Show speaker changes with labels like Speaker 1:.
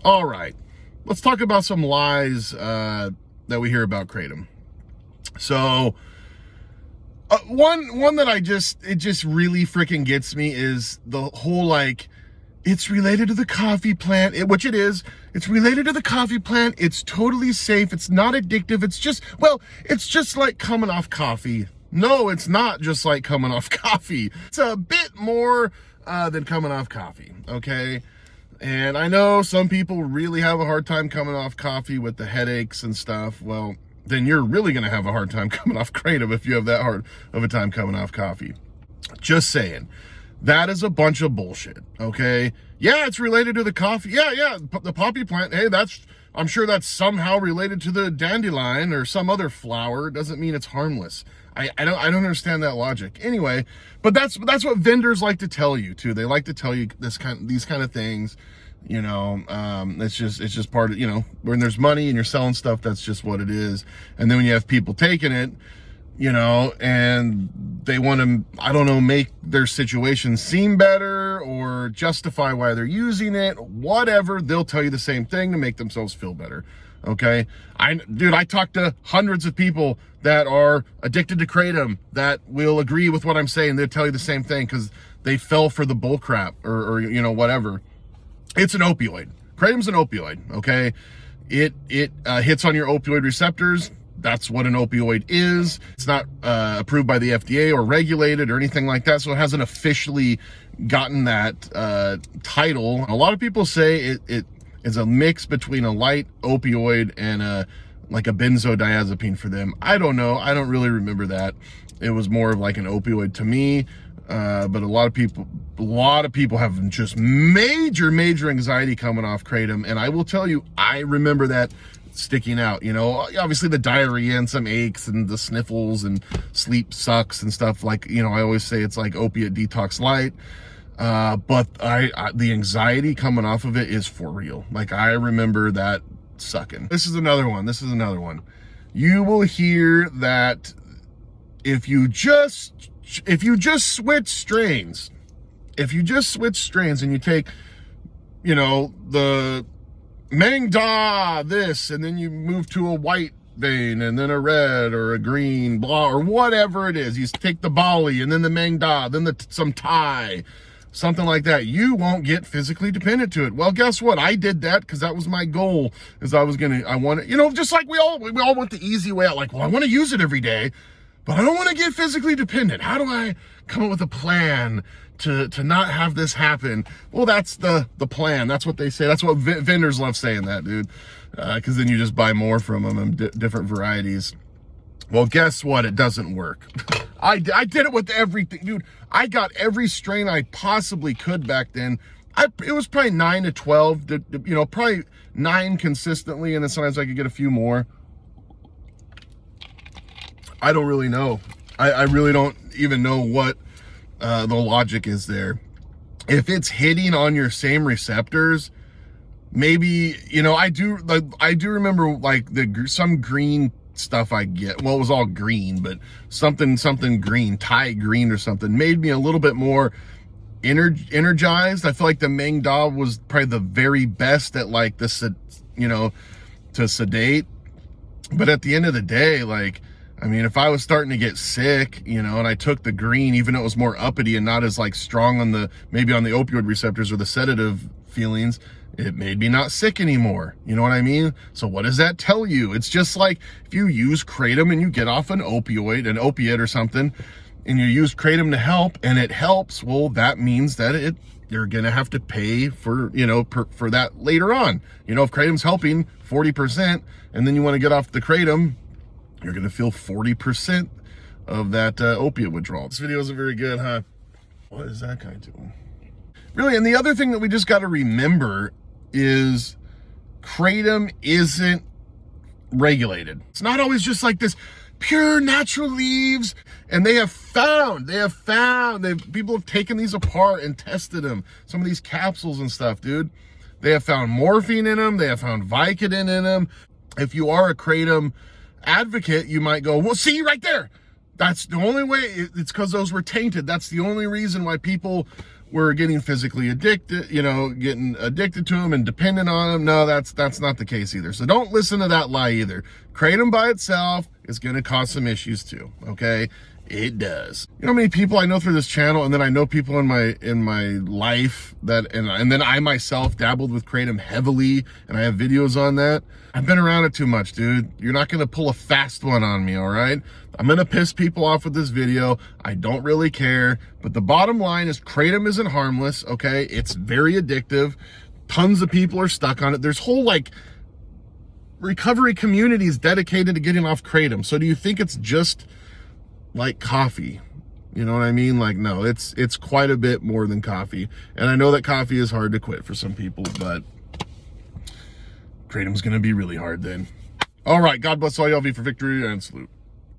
Speaker 1: All right, let's talk about some lies that we hear about Kratom. So one that it just really freaking gets me is the whole, like, it's related to the coffee plant, which it is. It's related to the coffee plant. It's totally safe. It's not addictive. It's just like coming off coffee. No, it's not just like coming off coffee. It's a bit more than coming off coffee, okay? And I know some people really have a hard time coming off coffee with the headaches and stuff. Well, then you're really going to have a hard time coming off Kratom if you have that hard of a time coming off coffee. Just saying. That is a bunch of bullshit, okay? Yeah, it's related to the coffee. Yeah, the poppy plant. Hey, I'm sure that's somehow related to the dandelion or some other flower. It doesn't mean it's harmless. I don't understand that logic. Anyway, but that's what vendors like to tell you too. They like to tell you these kind of things. You know, it's just part of, you know, when there's money and you're selling stuff, that's just what it is. And then when you have people taking it, you know, and they want to, I don't know, make their situation seem better or justify why they're using it, whatever, they'll tell you the same thing to make themselves feel better. Okay. I talked to hundreds of people that are addicted to Kratom that will agree with what I'm saying. They'll tell you the same thing because they fell for the bull crap or, you know, whatever. It's an opioid. Kratom's an opioid. Okay. It hits on your opioid receptors. That's what an opioid is. It's not approved by the FDA or regulated or anything like that. So it hasn't officially gotten that title. A lot of people say it is a mix between a light opioid and like a benzodiazepine for them. I don't know. I don't really remember that. It was more of like an opioid to me. But a lot of people have just major anxiety coming off Kratom. And I will tell you, I remember that sticking out, you know, obviously the diarrhea and some aches and the sniffles and sleep sucks and stuff. Like, you know, I always say it's like opiate detox light. But the anxiety coming off of it is for real. Like, I remember that sucking. This is another one. You will hear that if you just switch strains and you take, you know, the Mang Da this, and then you move to a white vein and then a red or a green, blah, or whatever it is. You take the Bali and then the Mang Da, then some Thai, something like that. You won't get physically dependent to it. Well, guess what? I did that because that was my goal. I want to, you know, just like we all want the easy way out. Like, well, I want to use it every day, but I don't want to get physically dependent. How do I come up with a plan to not have this happen? Well, that's the plan. That's what they say. That's what vendors love saying that, dude. Because then you just buy more from them and different varieties. Well, guess what? It doesn't work. I did it with everything, dude. I got every strain I possibly could back then. It was probably 9 to 12, you know, probably 9 consistently, and then sometimes I could get a few more. I don't really know. I really don't even know what the logic is there. If it's hitting on your same receptors, maybe, you know, I do remember like some green stuff I get. Well, it was all green, but something green, Thai green or something, made me a little bit more energized. I feel like the Mang Da was probably the very best at like you know, to sedate. But at the end of the day, like, I mean, if I was starting to get sick, you know, and I took the green, even though it was more uppity and not as like strong on maybe on the opioid receptors or the sedative feelings, it made me not sick anymore. You know what I mean? So what does that tell you? It's just like if you use Kratom and you get off an opiate or something, and you use Kratom to help and it helps, well, that means that you're going to have to pay for, you know, for that later on. You know, if Kratom's helping 40% and then you want to get off the Kratom, you're going to feel 40% of that opiate withdrawal. This video isn't very good, huh? What is that guy doing? Really, and the other thing that we just got to remember is Kratom isn't regulated. It's not always just like this pure natural leaves. And people have taken these apart and tested them. Some of these capsules and stuff, dude. They have found morphine in them. They have found Vicodin in them. If you are a Kratom advocate, you might go, well, see right there. That's the only way. It's because those were tainted. That's the only reason why people we're getting physically addicted, you know, getting addicted to them and dependent on them. No, that's not the case either. So don't listen to that lie either. Kratom by itself is going to cause some issues too. Okay. It does. You know how many people I know through this channel, and then I know people in my life that, and then I myself dabbled with Kratom heavily, and I have videos on that. I've been around it too much, dude. You're not gonna pull a fast one on me, all right? I'm gonna piss people off with this video. I don't really care, but the bottom line is Kratom isn't harmless, okay? It's very addictive. Tons of people are stuck on it. There's whole like recovery communities dedicated to getting off Kratom. So do you think it's just like coffee? You know what I mean? Like, no, it's quite a bit more than coffee. And I know that coffee is hard to quit for some people, but Kratom's gonna be really hard then. All right, God bless all y'all. V for victory and salute.